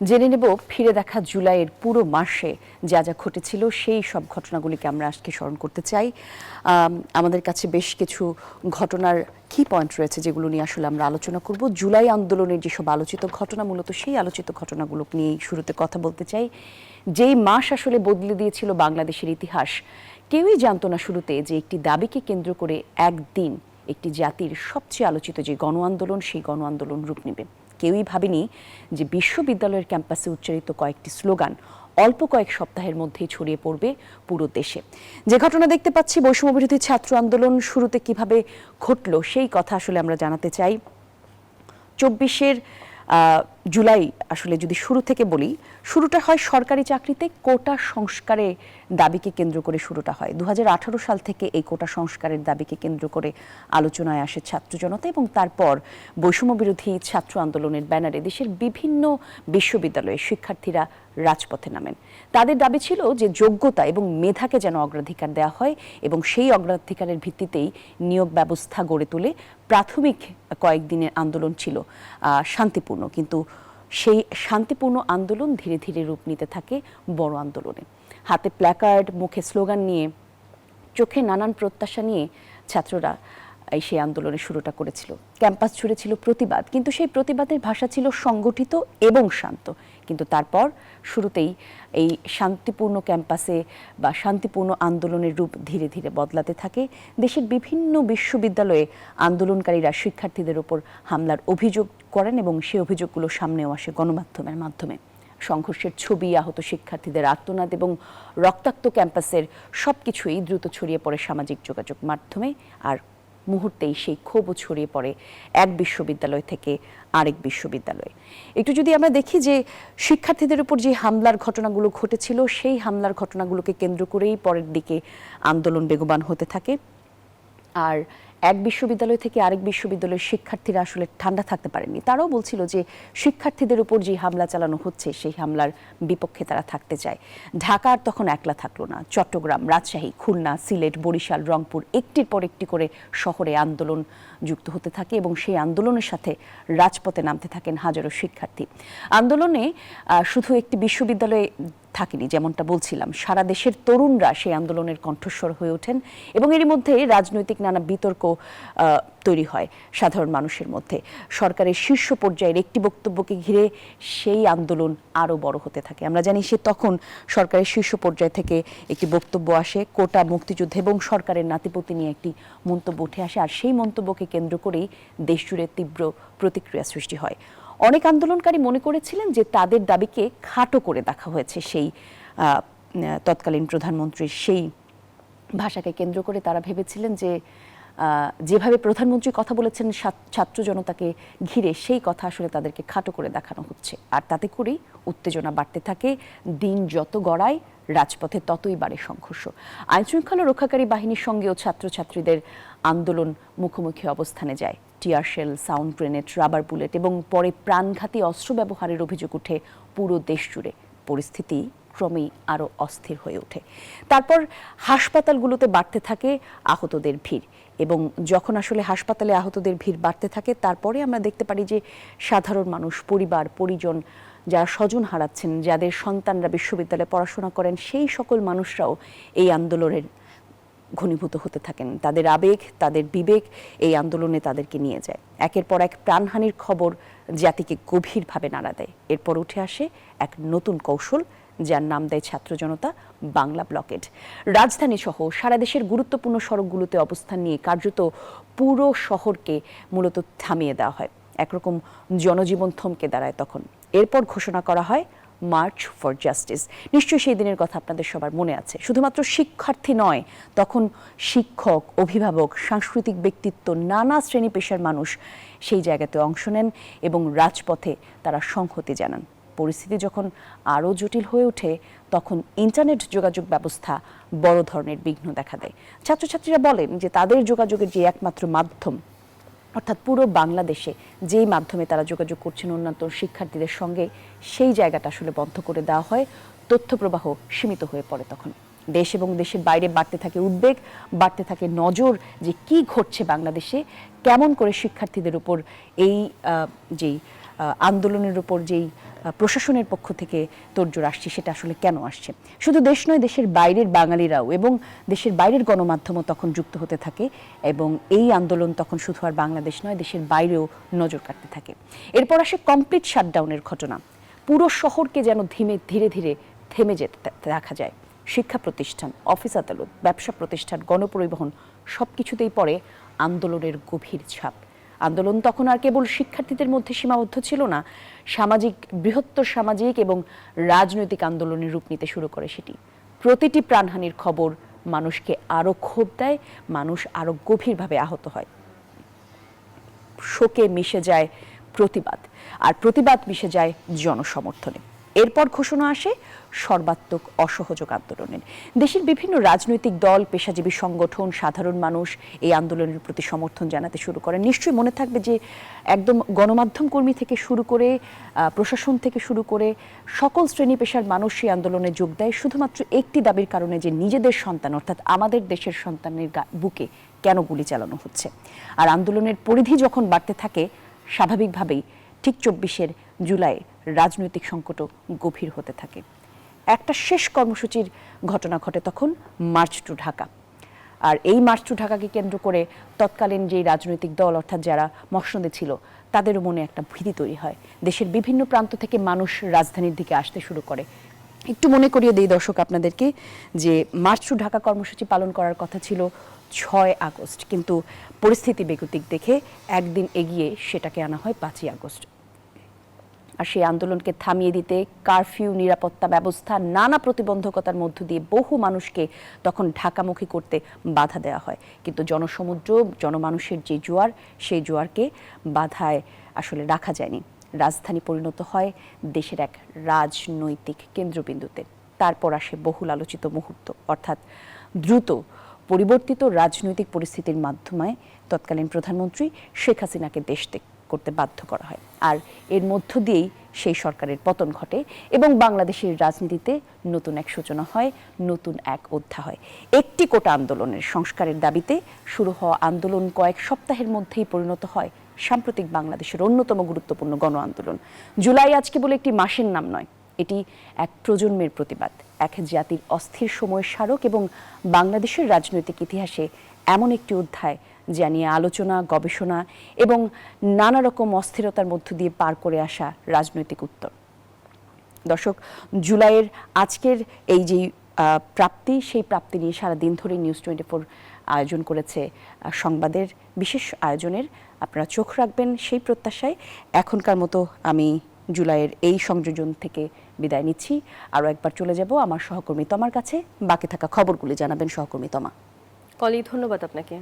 জেনে নেব ফিরে দেখা জুলাইয়ের পুরো মাসে যা যা ঘটেছিল সেই সব ঘটনাগুলিকে আমরা আজকে স্মরণ করতে চাই। আমাদের কাছে বেশ কিছু ঘটনার কি পয়েন্ট রয়েছে যেগুলো নিয়ে আসলে আমরা আলোচনা করব। জুলাই আন্দোলনের যেসব আলোচিত ঘটনা, মূলত সেই আলোচিত ঘটনাগুলো নিয়ে শুরুতে কথা বলতে চাই। যেই মাস আসলে বদলে দিয়েছিল বাংলাদেশের ইতিহাস, কেউই জানতো না শুরুতে যে একটি দাবিকে কেন্দ্র করে একদিন একটি জাতির সবচেয়ে আলোচিত যে গণ আন্দোলন, সেই গণ আন্দোলন রূপ নেবে। কেউই ভাবেনি যে বিশ্ববিদ্যালয়ের ক্যাম্পাসে উচ্চারিত কয়েকটি স্লোগান অল্প কয়েক সপ্তাহের মধ্যেই ছড়িয়ে পড়বে পুরো দেশে। যে ঘটনা দেখতে পাচ্ছি, বৈষম্যবিরোধী ছাত্র আন্দোলন শুরুতে কিভাবে ঘটলো সেই কথা আসলে আমরা জানাতে চাই। 24 জুলাই আসলে যদি শুরু থেকে বলি, শুরুটা হয় সরকারি চাকরিতে কোটা সংস্কারের দাবিকে কেন্দ্র করে শুরুটা হয়। 2018 সাল থেকে এই কোটা সংস্কারের দাবিকে কেন্দ্র করে আলোচনায় আসে ছাত্র জনতা, এবং তারপর বৈষম্যবিরোধী ছাত্র আন্দোলনের ব্যানারে দেশের বিভিন্ন বিশ্ববিদ্যালয়ে শিক্ষার্থীরা রাজপথে নামেন। তাদের দাবি ছিল যে যোগ্যতা এবং মেধাকে যেন অগ্রাধিকার দেওয়া হয়, এবং সেই অগ্রাধিকারের ভিত্তিতেই নিয়োগ ব্যবস্থা গড়ে তোলে। প্রাথমিক কয়েকদিনের আন্দোলন ছিল শান্তিপূর্ণ, কিন্তু সেই শান্তিপূর্ণ আন্দোলন ধীরে ধীরে রূপ নিতে থাকে বড় আন্দোলনে। হাতে প্ল্যাকার্ড, মুখে স্লোগান নিয়ে, চোখে নানান প্রত্যাশা নিয়ে ছাত্ররা সেই আন্দোলনের শুরুটা করেছিল। ক্যাম্পাস জুড়ে ছিল প্রতিবাদ, কিন্তু সেই প্রতিবাদের ভাষা ছিল সংগঠিত এবং শান্ত। কিন্তু তারপর শুরুতেই এই শান্তিপূর্ণ ক্যাম্পাসে বা শান্তিপূর্ণ আন্দোলনের রূপ ধীরে ধীরে বদলাতে থাকে। দেশের বিভিন্ন বিশ্ববিদ্যালয়ে আন্দোলনকারীরা শিক্ষার্থীদের ওপর হামলার অভিযোগ করেন, এবং সেই অভিযোগগুলো সামনেও আসে গণমাধ্যমের মাধ্যমে। সংঘর্ষের ছবি, আহত শিক্ষার্থীদের আর্তনাদ এবং রক্তাক্ত ক্যাম্পাসের সবকিছুই দ্রুত ছড়িয়ে পড়ে সামাজিক যোগাযোগ মাধ্যমে। আর মুহূর্তেই সেই ক্ষোভও ছড়িয়ে পড়ে এক বিশ্ববিদ্যালয় থেকে আরেক বিশ্ববিদ্যালয়ে। একটু যদি আমরা দেখি যে শিক্ষার্থীদের উপর যে হামলার ঘটনাগুলো ঘটেছিল, সেই হামলার ঘটনাগুলোকে কেন্দ্র করেই পরের দিকে আন্দোলন বেগবান হতে থাকে। আর এক বিশ্ববিদ্যালয় থেকে আরেক বিশ্ববিদ্যালয়ের শিক্ষার্থীরা আসলে ঠান্ডা থাকতে পারেনি। তারাও বলছিল যে শিক্ষার্থীদের উপর যে হামলা চালানো হচ্ছে, সেই হামলার বিপক্ষে তারা থাকতে চায়। ঢাকা আর তখন একলা থাকলো না। চট্টগ্রাম, রাজশাহী, খুলনা, সিলেট, বরিশাল, রংপুর, একটির পর একটি করে শহরে আন্দোলন যুক্ত হতে থাকে, এবং সেই আন্দোলনের সাথে রাজপথে নামতে থাকেন হাজারো শিক্ষার্থী। আন্দোলনে শুধু একটি বিশ্ববিদ্যালয়ে থাকেনি, যেমনটা বলছিলাম, সারা দেশের তরুণরা সেই আন্দোলনের কণ্ঠস্বর হয়ে ওঠেন, এবং এর মধ্যে রাজনৈতিক নানা বিতর্ক তৈরি হয় সাধারণ মানুষের মধ্যে। সরকারের শীর্ষ পর্যায়ের একটি বক্তব্যকে ঘিরে সেই আন্দোলন আরও বড় হতে থাকে। আমরা জানি সে তখন সরকারের শীর্ষ পর্যায় থেকে একটি বক্তব্য আসে, কোটা, মুক্তিযুদ্ধ এবং সরকারের নাতিপতি নিয়ে একটি মন্তব্য উঠে আসে, আর সেই মন্তব্যকে কেন্দ্র করেই দেশজুড়ে তীব্র প্রতিক্রিয়া সৃষ্টি হয়। অনেক আন্দোলনকারী মনে করেছিলেন যে তাদের দাবিকে খাটো করে দেখা হয়েছে। সেই তৎকালীন প্রধানমন্ত্রীর সেই ভাষাকে কেন্দ্র করে তারা ভেবেছিলেন যে যেভাবে প্রধানমন্ত্রী কথা বলেছেন ছাত্র জনতাকে ঘিরে, সেই কথা আসলে তাদেরকে খাটো করে দেখানো হচ্ছে। আর তাতে করেই উত্তেজনা বাড়তে থাকে। দিন যত গড়ায় রাজপথে ততই বাড়ে সংঘর্ষ। আইনশৃঙ্খলা রক্ষাকারী বাহিনীর সঙ্গেও ছাত্রছাত্রীদের আন্দোলন মুখোমুখি অবস্থানে যায়। Tear shell, sound grenade, rubber bullet এবং পরে প্রাণঘাতী অস্ত্র ব্যবহারের অভিযোগ উঠে পুরো দেশ জুড়ে। পরিস্থিতি ক্রমেই আরও অস্থির হয়ে ওঠে। তারপর হাসপাতালগুলোতে বাড়তে থাকে আহতদের ভিড়, এবং যখন আসলে হাসপাতালে আহতদের ভিড় বাড়তে থাকে, তারপরে আমরা দেখতে পারি যে সাধারণ মানুষ, পরিবার, পরিজন, যারা স্বজন হারাচ্ছেন, যাদের সন্তানরা বিশ্ববিদ্যালয়ে পড়াশোনা করেন, সেই সকল মানুষরাও এই আন্দোলনের ঘনীভূত হতে থাকেন। তাদের আবেগ, তাদের বিবেক এই আন্দোলনে তাদেরকে নিয়ে যায়। একের পর এক প্রাণহানির খবর জাতিকে গভীরভাবে নাড়া দেয়। এরপর উঠে আসে এক নতুন কৌশল, যার নাম দেয় ছাত্র জনতা বাংলা ব্লকেড। রাজধানী সহ সারা দেশের গুরুত্বপূর্ণ সড়কগুলোতে অবস্থান নিয়ে কার্যত পুরো শহরকে মূলত থামিয়ে দেওয়া হয়। একরকম জনজীবন থমকে দাঁড়ায় তখন। এরপর ঘোষণা করা হয় মার্চ ফর জাস্টিস। নিশ্চয়ই সেই দিনের কথা আপনাদের সবার মনে আছে। শুধুমাত্র শিক্ষার্থী নয়, তখন শিক্ষক, অভিভাবক, সাংস্কৃতিক ব্যক্তিত্ব, নানা শ্রেণী পেশার মানুষ সেই জায়গাতে অংশ নেন এবং রাজপথে তারা সংহতি জানান। পরিস্থিতি যখন আরও জটিল হয়ে ওঠে, তখন ইন্টারনেট যোগাযোগ ব্যবস্থা বড় ধরনের বিঘ্ন দেখা দেয়। ছাত্রছাত্রীরা বলেন যে তাদের যোগাযোগের যে একমাত্র মাধ্যম, অর্থাৎ পুরো বাংলাদেশে যেই মাধ্যমে তারা যোগাযোগ করছেন অন্যান্য শিক্ষার্থীদের সঙ্গে, সেই জায়গাটা আসলে বন্ধ করে দেওয়া হয়। তথ্য প্রবাহ সীমিত হয়ে পড়ে তখন। দেশ এবং দেশের বাইরে বাড়তে থাকে উদ্বেগ, বাড়তে থাকে নজর যে কি ঘটছে বাংলাদেশে, কেমন করে শিক্ষার্থীদের উপর এই যেই আন্দোলনের উপর যেই প্রশাসনের পক্ষ থেকে তোড়জোড় আসছে, সেটা আসলে কেন আসছে? শুধু দেশ নয়, দেশের বাইরের বাঙালিরাও এবং দেশের বাইরের গণমাধ্যমও তখন যুক্ত হতে থাকে এবং এই আন্দোলন তখন শুধু আর বাংলাদেশ নয়, দেশের বাইরেও নজর কাটতে থাকে। এরপর আসে কমপ্লিট শাটডাউনের ঘটনা। পুরো শহরকে যেন ধীরে ধীরে থেমে যেতে দেখা যায়। শিক্ষা প্রতিষ্ঠান, অফিস আদালত, ব্যবসা প্রতিষ্ঠান, গণপরিবহন সবকিছুতেই পড়ে আন্দোলনের গভীর ছাপ। আন্দোলন তখন আর কেবল শিক্ষার্থীদের মধ্যে সীমাবদ্ধ ছিল না, বৃহত্তর সামাজিক এবং রাজনৈতিক আন্দোলনের রূপ নিতে শুরু করে সেটি। প্রতিটি প্রাণহানির খবর মানুষকে আরো ক্ষোভ দেয়, মানুষ আরো গভীরভাবে আহত হয়। শোকে মিশে যায় প্রতিবাদ, আর প্রতিবাদ মিশে যায় জনসমর্থনে। এরপর ঘোষণা আসে সর্বাত্মক অসহযোগ আন্দোলনের। দেশের বিভিন্ন রাজনৈতিক দল, পেশাজীবী সংগঠন, সাধারণ মানুষ এই আন্দোলনের প্রতি সমর্থন জানাতে শুরু করেন। নিশ্চয়ই মনে থাকবে যে একদম গণমাধ্যম কর্মী থেকে শুরু করে প্রশাসন থেকে শুরু করে সকল শ্রেণী পেশার মানুষ এই আন্দোলনে যোগ দেয় শুধুমাত্র একটি দাবির কারণে, যে নিজেদের সন্তান অর্থাৎ আমাদের দেশের সন্তানের বুকে কেন গুলি চালানো হচ্ছে। আর আন্দোলনের পরিধি যখন বাড়তে থাকে, স্বাভাবিকভাবেই ঠিক 24 জুলাই রাজনৈতিক সংকটও গভীর হতে থাকে। একটা শেষ কর্মসূচির ঘটনা ঘটে তখন, মার্চ টু ঢাকা। আর এই মার্চ টু ঢাকাকে কেন্দ্র করে তৎকালীন যেই রাজনৈতিক দল অর্থাৎ যারা মসনদে ছিল তাদেরও মনে একটা ভীতি তৈরি হয়। দেশের বিভিন্ন প্রান্ত থেকে মানুষ রাজধানীর দিকে আসতে শুরু করে। একটু মনে করিয়ে দিই দর্শক আপনাদেরকে যে মার্চ টু ঢাকা কর্মসূচি পালন করার কথা ছিল 6 আগস্ট, কিন্তু পরিস্থিতি বেগতিক দেখে একদিন এগিয়ে সেটাকে আনা হয় 5ই আগস্ট। আর সেই আন্দোলনকে থামিয়ে দিতে কারফিউ, নিরাপত্তা ব্যবস্থা, নানা প্রতিবন্ধকতার মধ্য দিয়ে বহু মানুষকে তখন ঢাকামুখী করতে বাধা দেওয়া হয়। কিন্তু জনসমুদ্র, জনমানুষের যে জোয়ার, সেই জোয়ারকে বাধায় আসলে রাখা যায়নি। রাজধানী পরিণত হয় দেশের এক রাজনৈতিক কেন্দ্রবিন্দুতে। তারপর আসে বহুল আলোচিত মুহূর্ত, অর্থাৎ দ্রুত পরিবর্তিত রাজনৈতিক পরিস্থিতির মাধ্যমে তৎকালীন প্রধানমন্ত্রী শেখ হাসিনাকে দেশ ত্যাগ করতে বাধ্য করা হয়। আর এর মধ্য দিয়েই সেই সরকারের পতন ঘটে এবং বাংলাদেশের রাজনীতিতে নতুন এক সূচনা হয়, নতুন এক অধ্যায় হয়। একটি কোটা আন্দোলনের সংস্কারের দাবিতে শুরু হওয়া আন্দোলন কয়েক সপ্তাহের মধ্যেই পরিণত হয় সাম্প্রতিক বাংলাদেশের অন্যতম গুরুত্বপূর্ণ গণ আন্দোলন। জুলাই আজকে বলে একটি মাসের নাম নয়, এটি এক প্রজন্মের প্রতিবাদ, এক জাতির অস্থির সময়ের স্মারক এবং বাংলাদেশের রাজনৈতিক ইতিহাসে এমন একটি অধ্যায় যা নিয়ে আলোচনা, গবেষণা এবং নানা রকম অস্থিরতার মধ্য দিয়ে পার করে আসা রাজনৈতিক উত্তর। দর্শক, জুলাইয়ের আজকের এই যে প্রাপ্তি, সেই প্রাপ্তি নিয়ে সারাদিন ধরে নিউজ 24 আয়োজন করেছে সংবাদের বিশেষ আয়োজনের। আপনারা চোখ রাখবেন সেই প্রত্যাশায়। এখনকার মতো আমি জুলাইয়ের এই সংযোজন থেকে বিদায় নিচ্ছি। আরও একবার চলে যাব আমার সহকর্মী তমার কাছে। বাকি থাকা খবরগুলি জানাবেন সহকর্মী তমা। কলি, ধন্যবাদ আপনাকে।